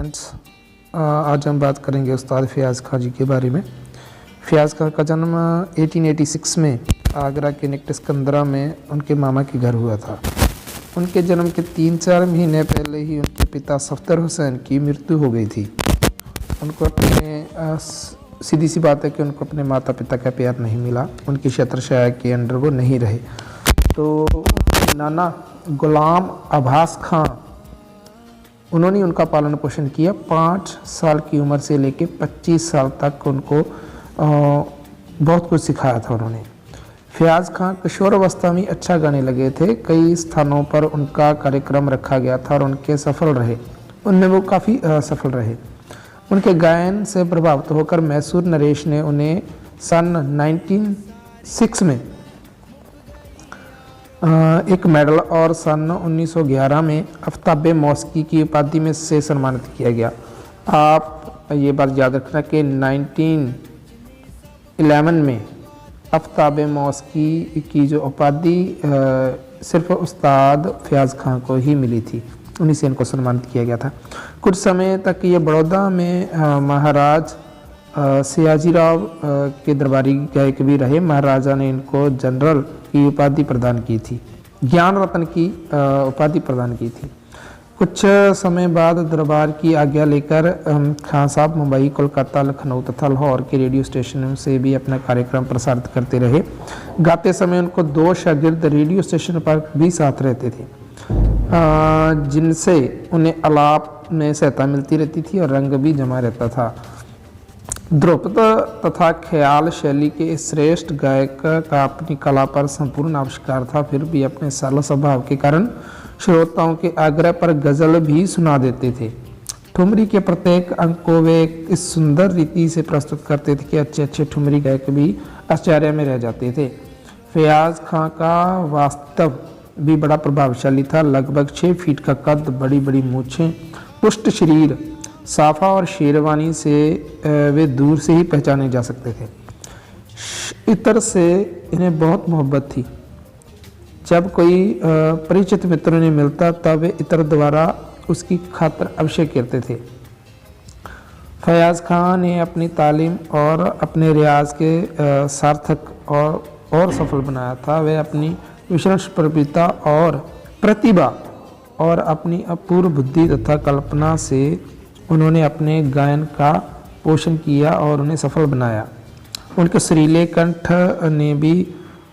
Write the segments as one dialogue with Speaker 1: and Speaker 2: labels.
Speaker 1: Friends, आज हम बात करेंगे उस्ताद फ़याज़ खां जी के बारे में। फ़याज़ खां का जन्म 1886 में आगरा के निकट सिकंदरा में उनके मामा के घर हुआ था। उनके जन्म के 3-4 महीने पहले ही उनके पिता सफ़दर हुसैन की मृत्यु हो गई थी। उनको अपने सीधी सी बात है कि उनको अपने माता पिता का प्यार नहीं मिला, उनकी छत्रछाया के अंडर वो नहीं रहे। तो नाना गुलाम अब्बास खां, उन्होंने उनका पालन पोषण किया। 5 साल की उम्र से लेकर 25 साल तक उनको बहुत कुछ सिखाया था उन्होंने। फ़याज़ खां किशोर अवस्था में अच्छा गाने लगे थे। कई स्थानों पर उनका कार्यक्रम रखा गया था और उनके सफल रहे, उनमें वो काफ़ी सफल रहे। उनके गायन से प्रभावित होकर मैसूर नरेश ने उन्हें सन 1906 में एक मेडल और सन 1911 में आफ्ताब-ए मौसिकी की उपाधि में से सम्मानित किया गया। आप ये बात याद रखना कि 1911 में आफ्ताब-ए मौसिकी की जो उपाधि सिर्फ उस्ताद फ़याज़ खां को ही मिली थी, उन्हीं से इनको सम्मानित किया गया था। कुछ समय तक ये बड़ौदा में महाराज सयाजीराव के दरबारी गायक भी रहे। महाराजा ने इनको जनरल की उपाधि प्रदान की थी, ज्ञान रत्न की उपाधि प्रदान की थी। कुछ समय बाद दरबार की आज्ञा लेकर खान साहब मुंबई, कोलकाता, लखनऊ तथा लाहौर के रेडियो स्टेशनों से भी अपना कार्यक्रम प्रसारित करते रहे। गाते समय उनको 2 शागिर्द रेडियो स्टेशन पर भी साथ रहते थे, जिनसे उन्हें आलाप में सहायता मिलती रहती थी और रंग भी जमा रहता था। ध्रुपद तथा ख्याल शैली के इस श्रेष्ठ गायक का अपनी कला पर संपूर्ण आविष्कार था। फिर भी अपने सरल स्वभाव के कारण श्रोताओं के आग्रह पर गज़ल भी सुना देते थे। ठुमरी के प्रत्येक अंक को वे इस सुंदर रीति से प्रस्तुत करते थे कि अच्छे ठुमरी गायक भी आश्चर्य में रह जाते थे। फ़याज़ खां का वास्तव भी बड़ा प्रभावशाली था। लगभग 6 फीट का कद, बड़ी बड़ी मूछें, पुष्ट शरीर, साफा और शेरवानी से वे दूर से ही पहचाने जा सकते थे। इतर से इन्हें बहुत मोहब्बत थी। जब कोई परिचित मित्र उन्हें मिलता तब वे इतर द्वारा उसकी खातिर अवश्य करते थे। फ़याज़ खां ने अपनी तालीम और अपने रियाज के सार्थक और सफल बनाया था। वे अपनी विशेष प्रवृत्ति और प्रतिभा और अपनी अपूर्व बुद्धि तथा कल्पना से उन्होंने अपने गायन का पोषण किया और उन्हें सफल बनाया। उनके सुरीले कंठ ने भी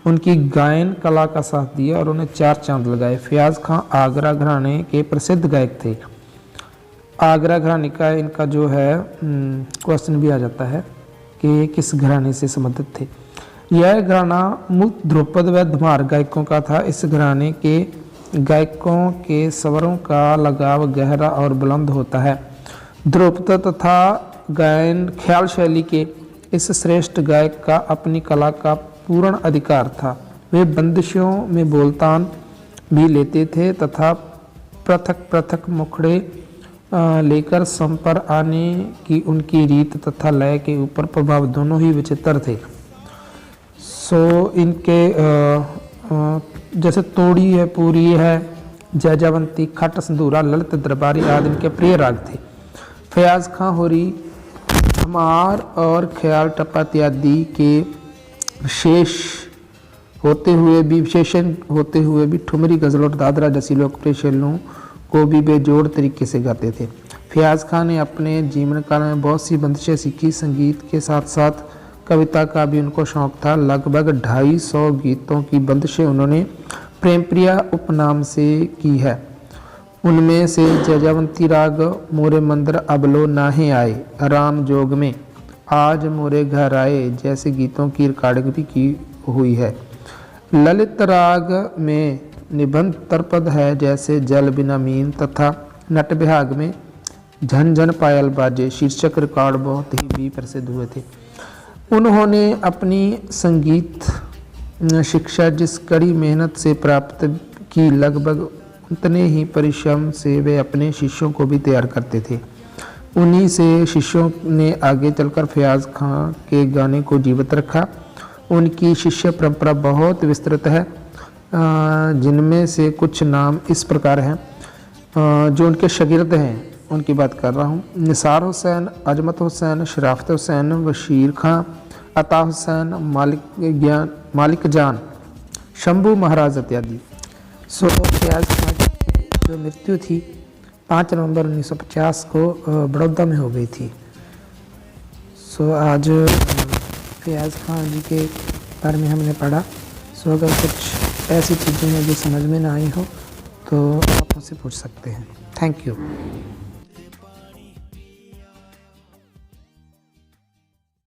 Speaker 1: उनकी गायन कला का साथ दिया और उन्हें 4 चांद लगाए। फ़याज़ खां आगरा घराने के प्रसिद्ध गायक थे। आगरा घराने का इनका जो है क्वेश्चन भी आ जाता है कि किस घराने से संबंधित थे। यह घराना मूल ध्रुपद व धमार गायकों का था। इस घराने के गायकों के स्वरों का लगाव गहरा और बुलंद होता है। ध्रुपद तथा गायन ख्याल शैली के इस श्रेष्ठ गायक का अपनी कला का पूर्ण अधिकार था। वे बंदिशों में बोलतान भी लेते थे तथा पृथक पृथक मुखड़े लेकर सम पर आने की उनकी रीत तथा लय के ऊपर प्रभाव दोनों ही विचित्र थे। इनके जैसे तोड़ी है, पूरी है, जयजयवंती, खट, संधूरा, ललित, दरबारी आदि इनके प्रिय राग थे। फ़याज़ खां होरी धमार और ख्याल टप्पा इत्यादि के विशेषण होते हुए भी ठुमरी, गज़ल और दादरा जैसी लोकप्रिय शैलियों को भी बेजोड़ तरीके से गाते थे। फ़याज़ खां ने अपने जीवन काल में बहुत सी बंदिशें सीखी। संगीत के साथ साथ कविता का भी उनको शौक था। लगभग 250 गीतों की बंदिशें उन्होंने प्रेमप्रिया उपनाम से की है। उनमें से जयजयवंती राग, मोरे मंदिर अबलो नाहे आए, राम जोग में, आज मोरे घर आए जैसे गीतों की रिकॉर्डिंग भी की हुई है। ललित राग में निबंध तरपद है, जैसे जल बिना मीन, तथा नट बिहाग में झन झन पायल बाजे शीर्षक रिकॉर्ड बहुत ही भी प्रसिद्ध हुए थे। उन्होंने अपनी संगीत शिक्षा जिस कड़ी मेहनत से प्राप्त की, लगभग उतने ही परिश्रम से वे अपने शिष्यों को भी तैयार करते थे। उन्हीं से शिष्यों ने आगे चलकर फ़याज़ खां के गाने को जीवित रखा। उनकी शिष्य परंपरा बहुत विस्तृत है, जिनमें से कुछ नाम इस प्रकार हैं। जो उनके शागिर्द हैं उनकी बात कर रहा हूँ। निसार हुसैन, अजमत हुसैन, शराफत हुसैन, बशीर खां, अता हुसैन, मालिक जान, शंभू महाराज इत्यादि। सो फयाज खां की जो मृत्यु थी 5 नवंबर 1950 को बड़ौदा में हो गई थी। सो आज फयाज खां जी के बारे में हमने पढ़ा। सो अगर कुछ ऐसी चीज़ें हैं जो समझ में ना आई हो तो आप मुझसे पूछ सकते हैं। Thank you.